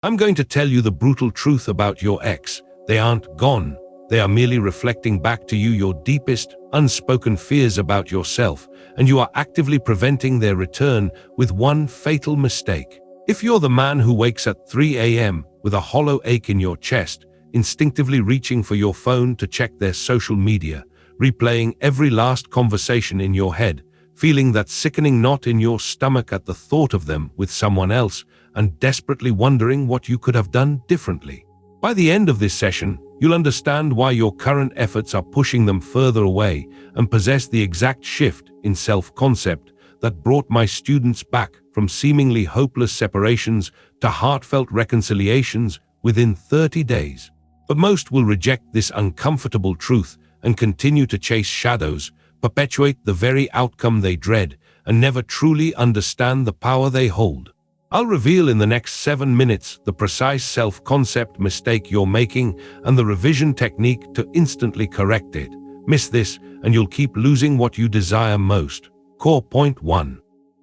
I'm going to tell you the brutal truth about your ex. They aren't gone. They are merely reflecting back to you your deepest, unspoken fears about yourself, and you are actively preventing their return with one fatal mistake. If you're the man who wakes at 3 a.m. with a hollow ache in your chest, instinctively reaching for your phone to check their social media, replaying every last conversation in your head, feeling that sickening knot in your stomach at the thought of them with someone else, and desperately wondering what you could have done differently. By the end of this session, you'll understand why your current efforts are pushing them further away and possess the exact shift in self-concept that brought my students back from seemingly hopeless separations to heartfelt reconciliations within 30 days. But most will reject this uncomfortable truth and continue to chase shadows, perpetuate the very outcome they dread, and never truly understand the power they hold. I'll reveal in the next 7 minutes the precise self-concept mistake you're making and the revision technique to instantly correct it. Miss this, and you'll keep losing what you desire most. Core Point 1.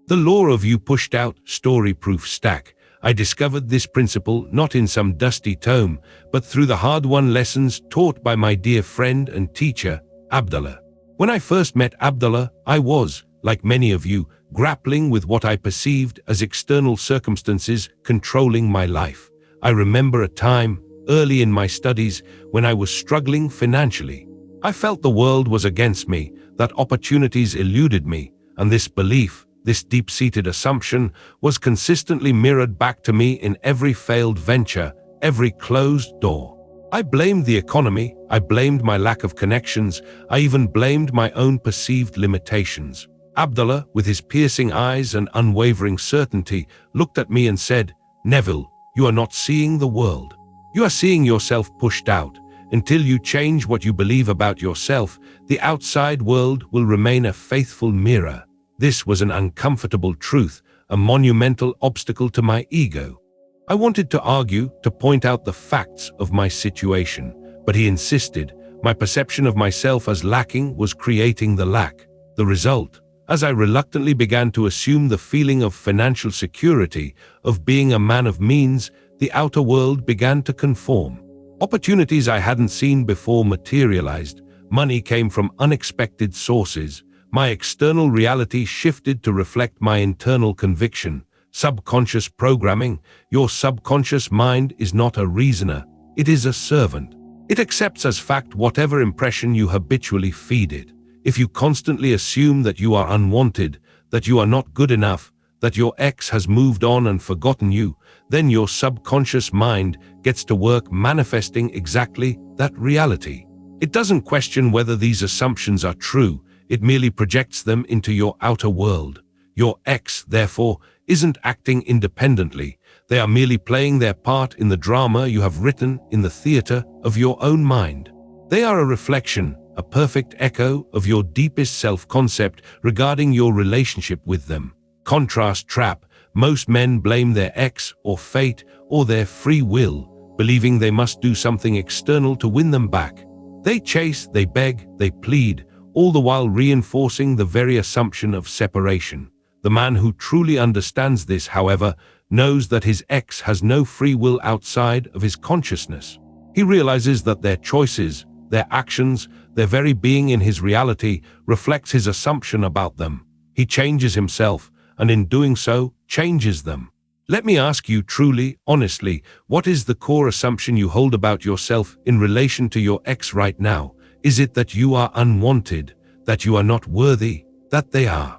The law of you pushed out story-proof stack. I discovered this principle not in some dusty tome, but through the hard-won lessons taught by my dear friend and teacher, Abdullah. When I first met Abdullah, I was, like many of you, grappling with what I perceived as external circumstances controlling my life. I remember a time, early in my studies, when I was struggling financially. I felt the world was against me, that opportunities eluded me, and this belief, this deep-seated assumption, was consistently mirrored back to me in every failed venture, every closed door. I blamed the economy, I blamed my lack of connections, I even blamed my own perceived limitations. Abdullah, with his piercing eyes and unwavering certainty, looked at me and said, "Neville, you are not seeing the world. You are seeing yourself pushed out. Until you change what you believe about yourself, the outside world will remain a faithful mirror." This was an uncomfortable truth, a monumental obstacle to my ego. I wanted to argue, to point out the facts of my situation, but he insisted. My perception of myself as lacking was creating the lack. The result, as I reluctantly began to assume the feeling of financial security, of being a man of means, the outer world began to conform. Opportunities I hadn't seen before materialized. Money came from unexpected sources. My external reality shifted to reflect my internal conviction. Subconscious programming. Your subconscious mind is not a reasoner. It is a servant. It accepts as fact whatever impression you habitually feed it. If you constantly assume that you are unwanted, that you are not good enough, that your ex has moved on and forgotten you, then your subconscious mind gets to work manifesting exactly that reality. It doesn't question whether these assumptions are true, it merely projects them into your outer world. Your ex, therefore, isn't acting independently. They are merely playing their part in the drama you have written in the theater of your own mind. They are a reflection, a perfect echo of your deepest self-concept regarding your relationship with them. Contrast trap. Most men blame their ex or fate or their free will, believing they must do something external to win them back. They chase, they beg, they plead, all the while reinforcing the very assumption of separation. The man who truly understands this, however, knows that his ex has no free will outside of his consciousness. He realizes that their choices, their actions, their very being in his reality reflects his assumption about them. He changes himself, and in doing so, changes them. Let me ask you truly, honestly, what is the core assumption you hold about yourself in relation to your ex right now? Is it that you are unwanted, that you are not worthy, that they are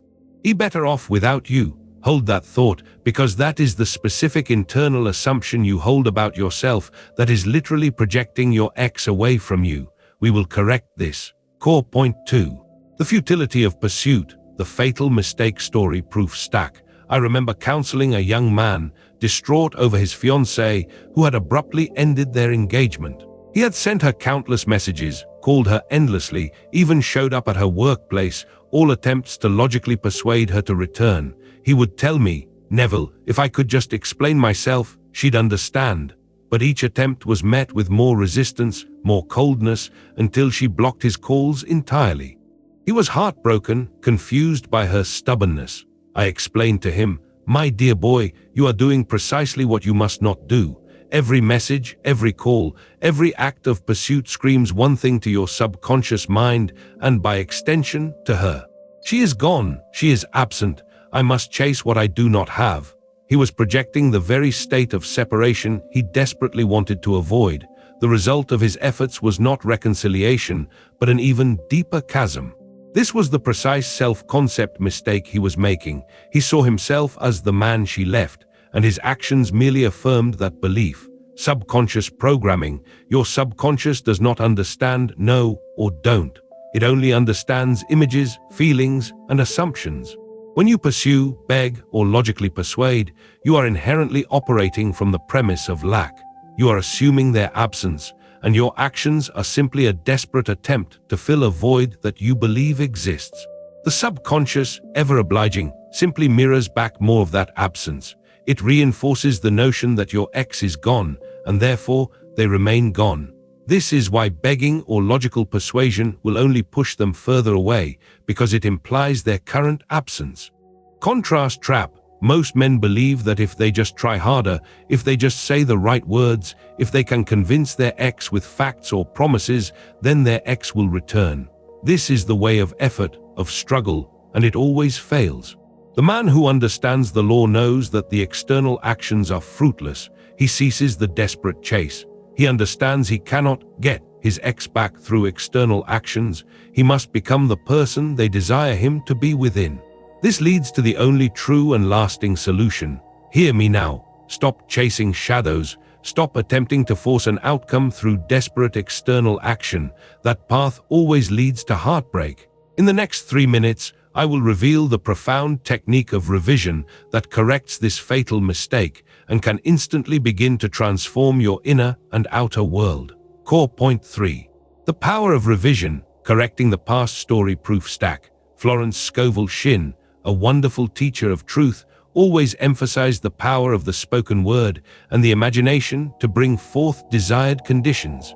better off without you? Hold that thought, because that is the specific internal assumption you hold about yourself that is literally projecting your ex away from you. We will correct this. Core Point 2. The futility of pursuit, the fatal mistake story-proof stack. I remember counseling a young man, distraught over his fiancée, who had abruptly ended their engagement. He had sent her countless messages, called her endlessly, even showed up at her workplace, all attempts to logically persuade her to return. He would tell me, "Neville, if I could just explain myself, she'd understand." But each attempt was met with more resistance, more coldness, until she blocked his calls entirely. He was heartbroken, confused by her stubbornness. I explained to him, "My dear boy, you are doing precisely what you must not do. Every message, every call, every act of pursuit screams one thing to your subconscious mind and by extension to her. She is gone, she is absent, I must chase what I do not have. He was projecting the very state of separation he desperately wanted to avoid. The result of his efforts was not reconciliation, but an even deeper chasm. This was the precise self-concept mistake he was making. He saw himself as the man she left, and his actions merely affirmed that belief. Subconscious programming. Your subconscious does not understand no or don't. It only understands images, feelings, and assumptions. When you pursue, beg, or logically persuade, you are inherently operating from the premise of lack. You are assuming their absence, and your actions are simply a desperate attempt to fill a void that you believe exists. The subconscious, ever obliging, simply mirrors back more of that absence. It reinforces the notion that your ex is gone, and therefore they remain gone. This is why begging or logical persuasion will only push them further away, because it implies their current absence. Contrast trap. Most men believe that if they just try harder, if they just say the right words, if they can convince their ex with facts or promises, then their ex will return. This is the way of effort, of struggle, and it always fails. The man who understands the law knows that the external actions are fruitless. He ceases the desperate chase. He understands he cannot get his ex back through external actions. He must become the person they desire him to be within. This leads to the only true and lasting solution. Hear me now. Stop chasing shadows. Stop attempting to force an outcome through desperate external action. That path always leads to heartbreak. In the next 3 minutes, I will reveal the profound technique of revision that corrects this fatal mistake and can instantly begin to transform your inner and outer world. Core Point 3. The power of revision, correcting the past story proof stack. Florence Scovel Shinn, a wonderful teacher of truth, always emphasized the power of the spoken word and the imagination to bring forth desired conditions.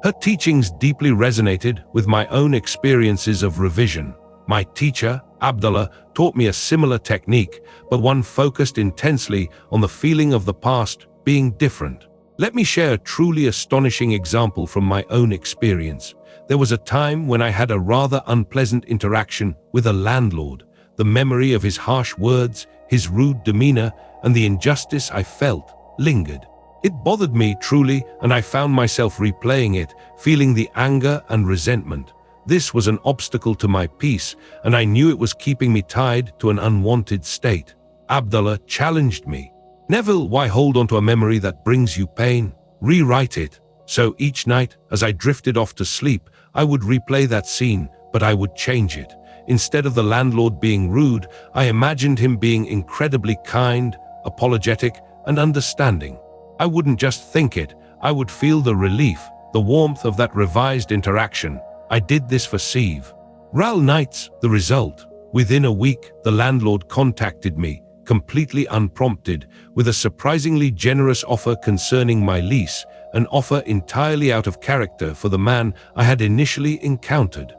Her teachings deeply resonated with my own experiences of revision. My teacher, Abdullah, taught me a similar technique, but one focused intensely on the feeling of the past being different. Let me share a truly astonishing example from my own experience. There was a time when I had a rather unpleasant interaction with a landlord. The memory of his harsh words, his rude demeanor, and the injustice I felt lingered. It bothered me truly, and I found myself replaying it, feeling the anger and resentment. This was an obstacle to my peace, and I knew it was keeping me tied to an unwanted state. Abdullah challenged me. Neville, why hold on to a memory that brings you pain? Rewrite it. So each night, as I drifted off to sleep, I would replay that scene, but I would change it. Instead of the landlord being rude, I imagined him being incredibly kind, apologetic, and understanding. I wouldn't just think it, I would feel the relief, the warmth of that revised interaction. I did this for Steve. Ral Nights, the result. Within a week, the landlord contacted me, completely unprompted, with a surprisingly generous offer concerning my lease, an offer entirely out of character for the man I had initially encountered.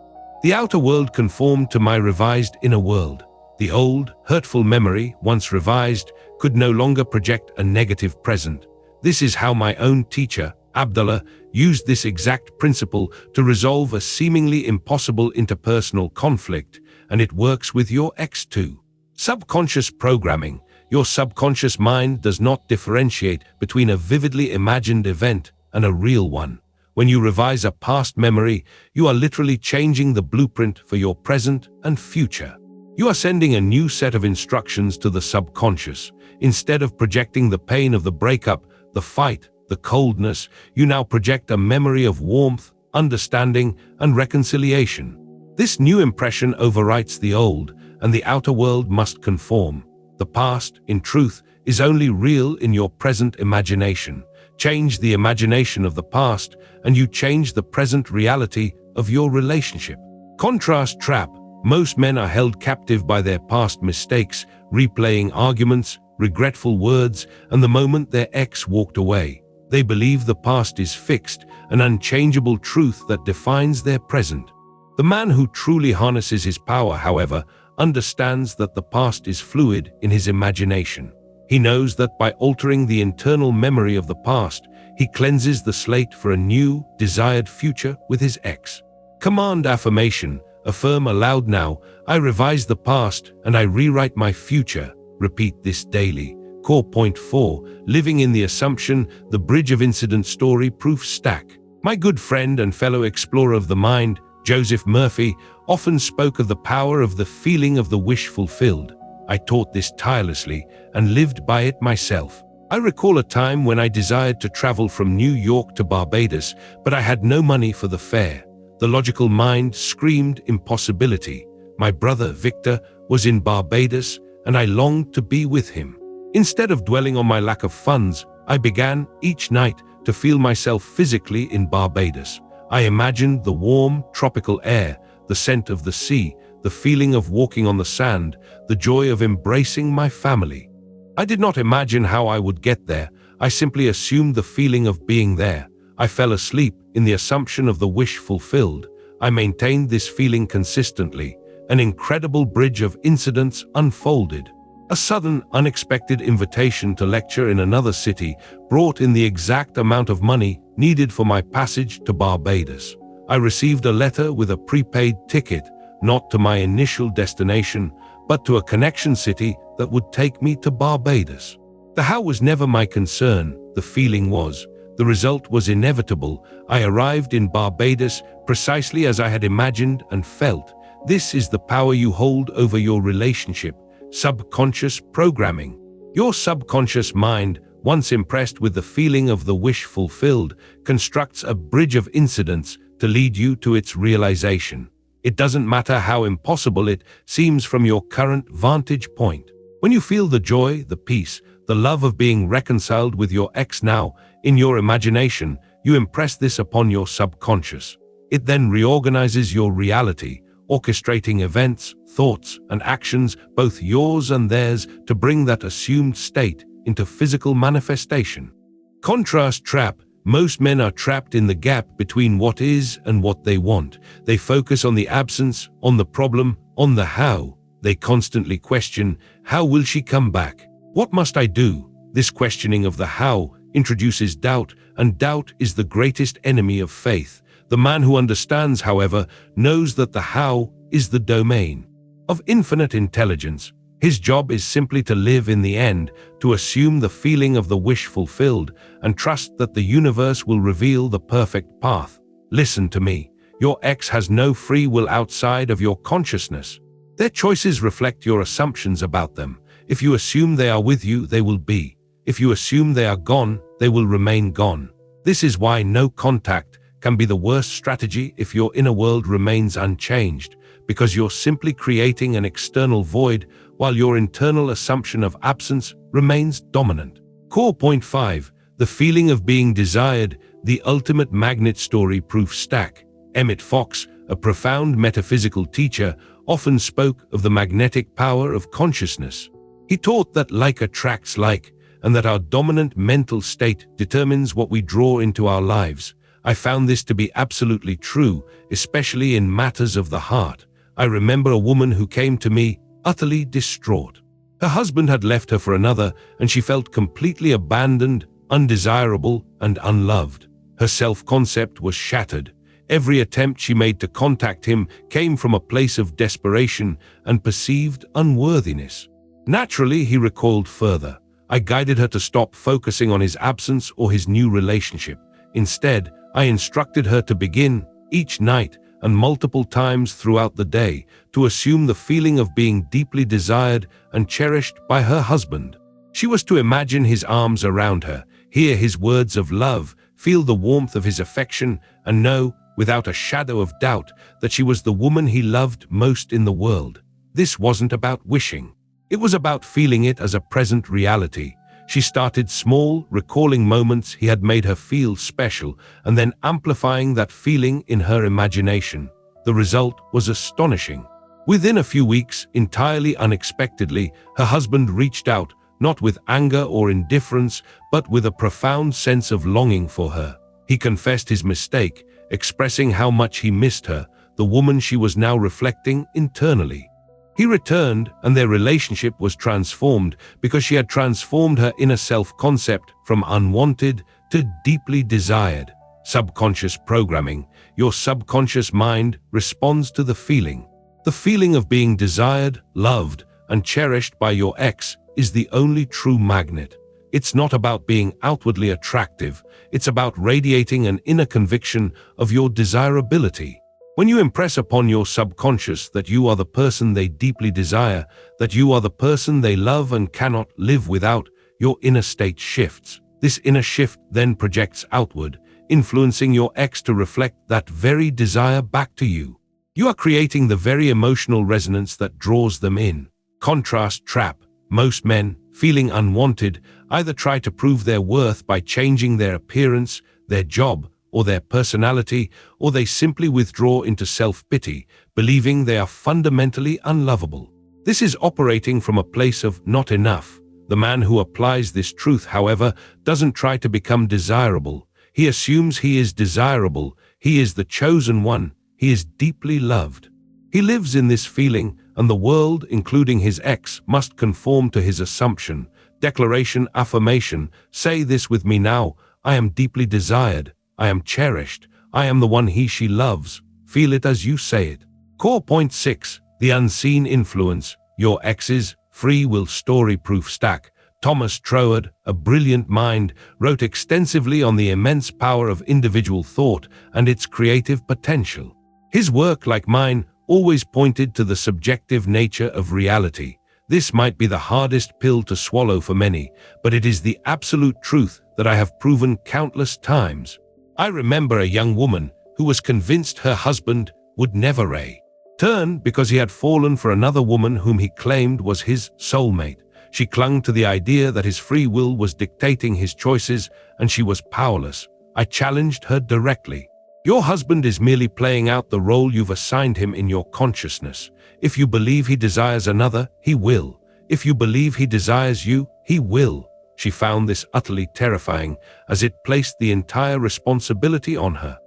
The outer world conformed to my revised inner world. The old, hurtful memory, once revised, could no longer project a negative present. This is how my own teacher, Abdullah, used this exact principle to resolve a seemingly impossible interpersonal conflict, and it works with your ex too. Subconscious programming. Your subconscious mind does not differentiate between a vividly imagined event and a real one. When you revise a past memory, you are literally changing the blueprint for your present and future. You are sending a new set of instructions to the subconscious. Instead of projecting the pain of the breakup, the fight, the coldness, you now project a memory of warmth, understanding, and reconciliation. This new impression overwrites the old, and the outer world must conform. The past, in truth, is only real in your present imagination. Change the imagination of the past, and you change the present reality of your relationship. Contrast trap. Most men are held captive by their past mistakes, replaying arguments, regretful words, and the moment their ex walked away. They believe the past is fixed, an unchangeable truth that defines their present. The man who truly harnesses his power, however, understands that the past is fluid in his imagination. He knows that by altering the internal memory of the past, he cleanses the slate for a new, desired future with his ex. Command affirmation. Affirm aloud now, I revise the past and I rewrite my future. Repeat this daily. Core point 4. Living in the assumption, the bridge of incident story proof stack. My good friend and fellow explorer of the mind, Joseph Murphy, often spoke of the power of the feeling of the wish fulfilled. I taught this tirelessly and lived by it myself. I recall a time when I desired to travel from New York to Barbados, but I had no money for the fare. The logical mind screamed impossibility. My brother Victor was in Barbados, and I longed to be with him. Instead of dwelling on my lack of funds, I began each night to feel myself physically in Barbados. I imagined the warm, tropical air, the scent of the sea, the feeling of walking on the sand, the joy of embracing my family. I did not imagine how I would get there. I simply assumed the feeling of being there. I fell asleep in the assumption of the wish fulfilled. I maintained this feeling consistently. An incredible bridge of incidents unfolded. A sudden, unexpected invitation to lecture in another city brought in the exact amount of money needed for my passage to Barbados. I received a letter with a prepaid ticket, not to my initial destination, but to a connection city that would take me to Barbados. The how was never my concern, the feeling was. The result was inevitable. I arrived in Barbados precisely as I had imagined and felt. This is the power you hold over your relationship. Subconscious programming. Your subconscious mind, once impressed with the feeling of the wish fulfilled, constructs a bridge of incidents to lead you to its realization. It doesn't matter how impossible it seems from your current vantage point. When you feel the joy, the peace, the love of being reconciled with your ex now, in your imagination, you impress this upon your subconscious. It then reorganizes your reality, orchestrating events, thoughts, and actions, both yours and theirs, to bring that assumed state into physical manifestation. Contrast trap. Most men are trapped in the gap between what is and what they want. They focus on the absence, on the problem, on the how. They constantly question, how will she come back? What must I do? This questioning of the how introduces doubt, and doubt is the greatest enemy of faith. The man who understands, however, knows that the how is the domain of infinite intelligence. His job is simply to live in the end, to assume the feeling of the wish fulfilled, and trust that the universe will reveal the perfect path. Listen to me. Your ex has no free will outside of your consciousness. Their choices reflect your assumptions about them. If you assume they are with you, they will be. If you assume they are gone, they will remain gone. This is why no contact can be the worst strategy if your inner world remains unchanged, because you're simply creating an external void while your internal assumption of absence remains dominant. Core point 5. The feeling of being desired, the ultimate magnet story proof stack. Emmett Fox, a profound metaphysical teacher, often spoke of the magnetic power of consciousness. He taught that like attracts like, and that our dominant mental state determines what we draw into our lives. I found this to be absolutely true, especially in matters of the heart. I remember a woman who came to me utterly distraught. Her husband had left her for another, and she felt completely abandoned, undesirable, and unloved. Her self-concept was shattered. Every attempt she made to contact him came from a place of desperation and perceived unworthiness. Naturally, he recoiled further. I guided her to stop focusing on his absence or his new relationship. Instead, I instructed her to begin, each night and multiple times throughout the day, to assume the feeling of being deeply desired and cherished by her husband. She was to imagine his arms around her, hear his words of love, feel the warmth of his affection, and know, without a shadow of doubt, that she was the woman he loved most in the world. This wasn't about wishing. It was about feeling it as a present reality. She started small, recalling moments he had made her feel special, and then amplifying that feeling in her imagination. The result was astonishing. Within a few weeks, entirely unexpectedly, her husband reached out, not with anger or indifference, but with a profound sense of longing for her. He confessed his mistake, expressing how much he missed her, the woman she was now reflecting internally. He returned, and their relationship was transformed because she had transformed her inner self-concept from unwanted to deeply desired. Subconscious programming. Your subconscious mind responds to the feeling. The feeling of being desired, loved, and cherished by your ex is the only true magnet. It's not about being outwardly attractive, it's about radiating an inner conviction of your desirability. When you impress upon your subconscious that you are the person they deeply desire, that you are the person they love and cannot live without, your inner state shifts. This inner shift then projects outward, influencing your ex to reflect that very desire back to you. You are creating the very emotional resonance that draws them in. Contrast trap. Most men, feeling unwanted, either try to prove their worth by changing their appearance, their job, or their personality, or they simply withdraw into self-pity, believing they are fundamentally unlovable. This is operating from a place of not enough. The man who applies this truth, however, doesn't try to become desirable. He assumes he is desirable, he is the chosen one, he is deeply loved. He lives in this feeling, and the world, including his ex, must conform to his assumption. Declaration, affirmation. Say this with me now. I am deeply desired. I am cherished. I am the one he/she loves. Feel it as you say it. Core point 6. The unseen influence. Your ex's free will story-proof stack. Thomas Troward, a brilliant mind, wrote extensively on the immense power of individual thought and its creative potential. His work, like mine, always pointed to the subjective nature of reality. This might be the hardest pill to swallow for many, but it is the absolute truth that I have proven countless times. I remember a young woman who was convinced her husband would never return because he had fallen for another woman whom he claimed was his soulmate. She clung to the idea that his free will was dictating his choices, and she was powerless. I challenged her directly. Your husband is merely playing out the role you've assigned him in your consciousness. If you believe he desires another, he will. If you believe he desires you, he will. She found this utterly terrifying, as it placed the entire responsibility on her.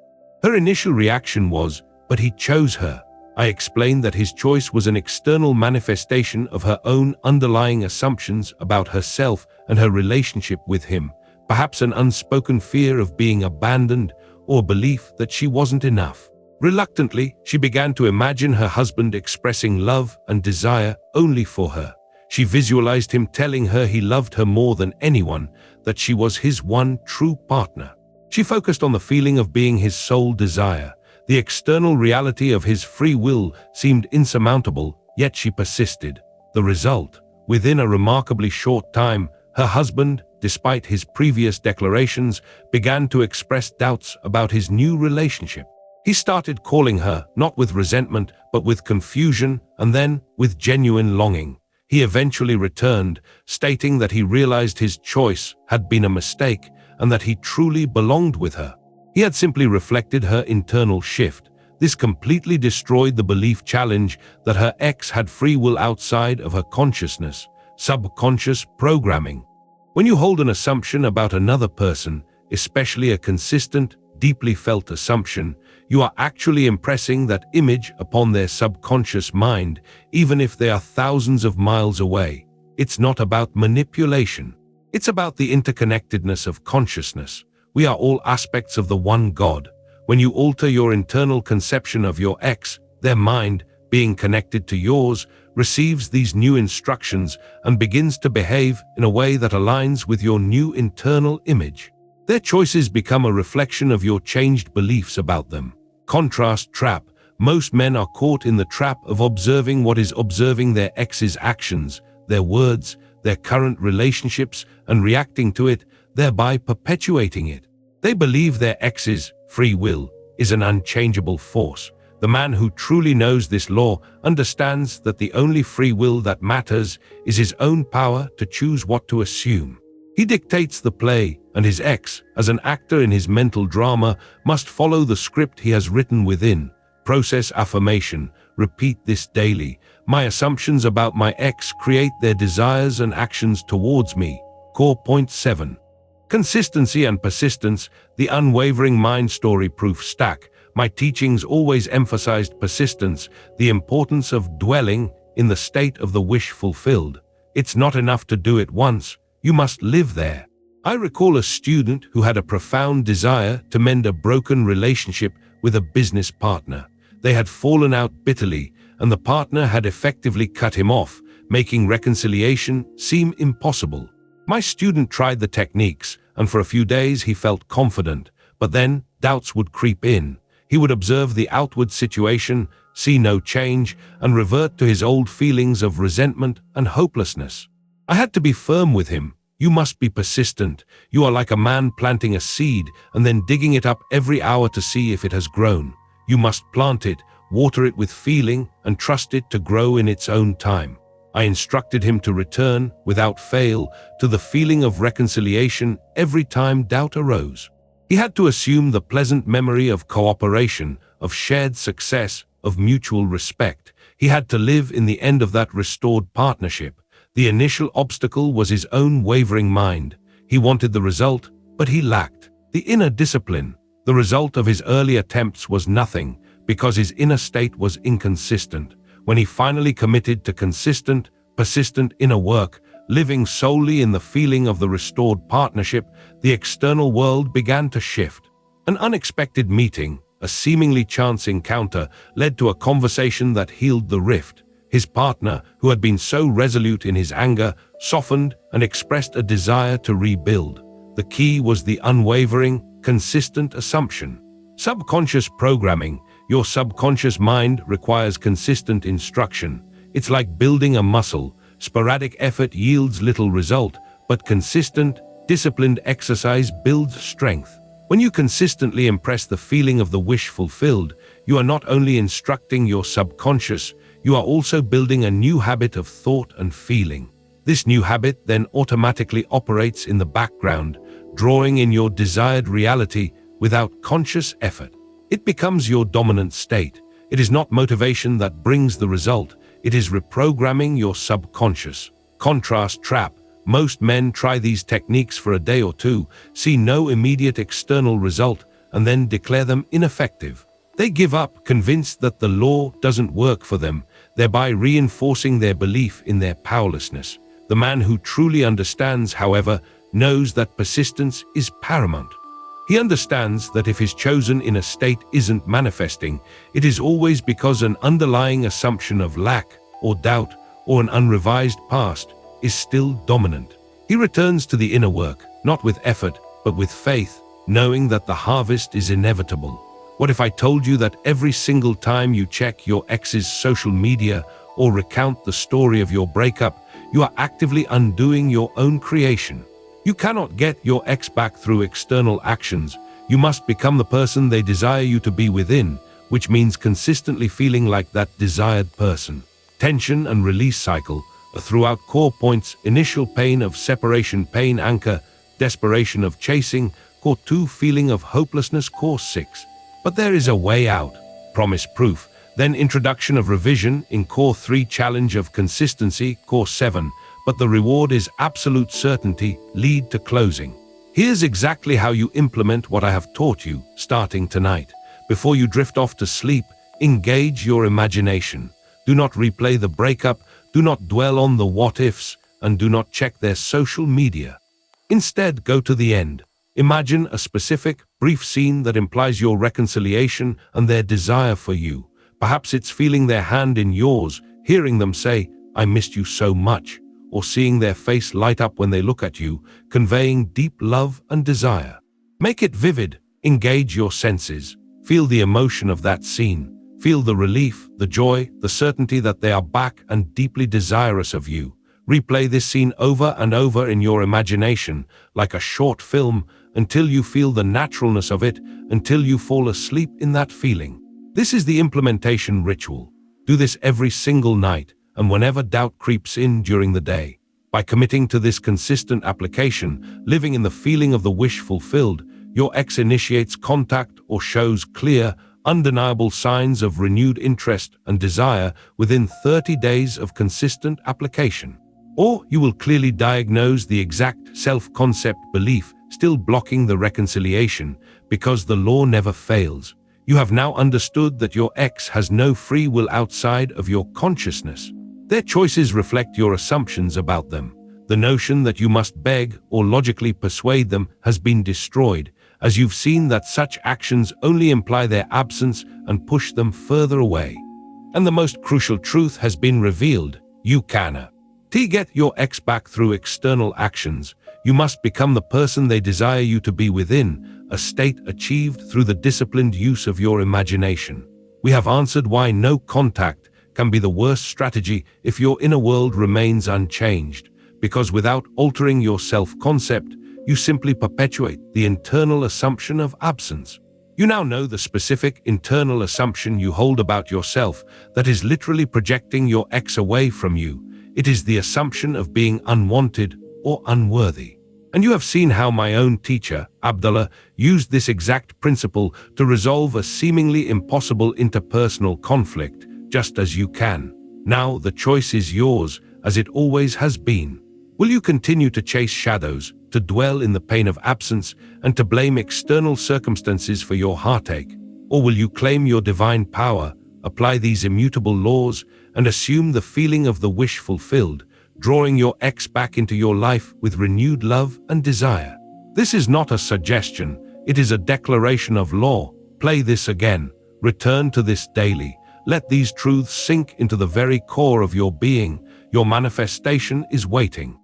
Her initial reaction was, "But he chose her." I explained that his choice was an external manifestation of her own underlying assumptions about herself and her relationship with him, perhaps an unspoken fear of being abandoned, or belief that she wasn't enough. Reluctantly, she began to imagine her husband expressing love and desire only for her. She visualized him telling her he loved her more than anyone, that she was his one true partner. She focused on the feeling of being his sole desire. The external reality of his free will seemed insurmountable, yet she persisted. The result: within a remarkably short time, her husband, despite his previous declarations, began to express doubts about his new relationship. He started calling her, not with resentment, but with confusion, and then with genuine longing. He eventually returned, stating that he realized his choice had been a mistake and that he truly belonged with her. He had simply reflected her internal shift. This completely destroyed the belief challenge that her ex had free will outside of her consciousness. Subconscious programming. When you hold an assumption about another person, especially a consistent, deeply felt assumption, you are actually impressing that image upon their subconscious mind, even if they are thousands of miles away. It's not about manipulation. It's about the interconnectedness of consciousness. We are all aspects of the one God. When you alter your internal conception of your ex, their mind, being connected to yours, receives these new instructions and begins to behave in a way that aligns with your new internal image. Their choices become a reflection of your changed beliefs about them. Contrast trap. Most men are caught in the trap of observing their ex's actions, their words, their current relationships, and reacting to it, thereby perpetuating it. They believe their ex's free will is an unchangeable force. The man who truly knows this law understands that the only free will that matters is his own power to choose what to assume. He dictates the play, and his ex, as an actor in his mental drama, must follow the script he has written within. Process affirmation. Repeat this daily. My assumptions about my ex create their desires and actions towards me. Core point 7. Consistency and persistence. The unwavering mind story proof stack. My teachings always emphasized persistence, the importance of dwelling in the state of the wish fulfilled. It's not enough to do it once, you must live there. I recall a student who had a profound desire to mend a broken relationship with a business partner. They had fallen out bitterly, and the partner had effectively cut him off, making reconciliation seem impossible. My student tried the techniques, and for a few days he felt confident, but then doubts would creep in. He would observe the outward situation, see no change, and revert to his old feelings of resentment and hopelessness. I had to be firm with him. You must be persistent. You are like a man planting a seed and then digging it up every hour to see if it has grown. You must plant it, water it with feeling, and trust it to grow in its own time. I instructed him to return, without fail, to the feeling of reconciliation every time doubt arose. He had to assume the pleasant memory of cooperation, of shared success, of mutual respect. He had to live in the end of that restored partnership. The initial obstacle was his own wavering mind. He wanted the result, but he lacked the inner discipline. The result of his early attempts was nothing, because his inner state was inconsistent. When he finally committed to consistent, persistent inner work, living solely in the feeling of the restored partnership, the external world began to shift. An unexpected meeting, a seemingly chance encounter, led to a conversation that healed the rift. His partner, who had been so resolute in his anger, softened and expressed a desire to rebuild. The key was the unwavering, consistent assumption. Subconscious programming. Your subconscious mind requires consistent instruction. It's like building a muscle. Sporadic effort yields little result, but consistent, disciplined exercise builds strength. When you consistently impress the feeling of the wish fulfilled, you are not only instructing your subconscious, you are also building a new habit of thought and feeling. This new habit then automatically operates in the background, drawing in your desired reality without conscious effort. It becomes your dominant state. It is not motivation that brings the result, it is reprogramming your subconscious. Contrast trap. Most men try these techniques for a day or two, see no immediate external result, and then declare them ineffective. They give up, convinced that the law doesn't work for them, thereby reinforcing their belief in their powerlessness. The man who truly understands, however, knows that persistence is paramount. He understands that if his chosen inner state isn't manifesting, it is always because an underlying assumption of lack or doubt or an unrevised past is still dominant. He returns to the inner work, not with effort, but with faith, knowing that the harvest is inevitable. What if I told you that every single time you check your ex's social media or recount the story of your breakup, you are actively undoing your own creation? You cannot get your ex back through external actions. You must become the person they desire you to be within, which means consistently feeling like that desired person. Tension and release cycle. Throughout core points, initial pain of separation, pain anchor, desperation of chasing, core 2 feeling of hopelessness, core 6. But there is a way out, promise proof, then introduction of revision in core 3, challenge of consistency, core 7, but the reward is absolute certainty, lead to closing. Here's exactly how you implement what I have taught you, starting tonight. Before you drift off to sleep, engage your imagination. Do not replay the breakup, do not dwell on the what-ifs, and do not check their social media. Instead, go to the end. Imagine a specific, brief scene that implies your reconciliation and their desire for you. Perhaps it's feeling their hand in yours, hearing them say, "I missed you so much," or seeing their face light up when they look at you, conveying deep love and desire. Make it vivid, engage your senses, feel the emotion of that scene. Feel the relief, the joy, the certainty that they are back and deeply desirous of you. Replay this scene over and over in your imagination, like a short film, until you feel the naturalness of it, until you fall asleep in that feeling. This is the implementation ritual. Do this every single night, and whenever doubt creeps in during the day. By committing to this consistent application, living in the feeling of the wish fulfilled, your ex initiates contact or shows clear, undeniable signs of renewed interest and desire within 30 days of consistent application. Or you will clearly diagnose the exact self-concept belief still blocking the reconciliation, because the law never fails. You have now understood that your ex has no free will outside of your consciousness. Their choices reflect your assumptions about them. The notion that you must beg or logically persuade them has been destroyed, as you've seen that such actions only imply their absence and push them further away. And the most crucial truth has been revealed: you cannot get your ex back through external actions. You must become the person they desire you to be within, a state achieved through the disciplined use of your imagination. We have answered why no contact can be the worst strategy if your inner world remains unchanged, because without altering your self-concept, you simply perpetuate the internal assumption of absence. You now know the specific internal assumption you hold about yourself that is literally projecting your ex away from you. It is the assumption of being unwanted or unworthy. And you have seen how my own teacher, Abdullah, used this exact principle to resolve a seemingly impossible interpersonal conflict, just as you can. Now the choice is yours, as it always has been. Will you continue to chase shadows, to dwell in the pain of absence, and to blame external circumstances for your heartache? Or will you claim your divine power, apply these immutable laws, and assume the feeling of the wish fulfilled, drawing your ex back into your life with renewed love and desire? This is not a suggestion, it is a declaration of law. Play this again, return to this daily. Let these truths sink into the very core of your being. Your manifestation is waiting.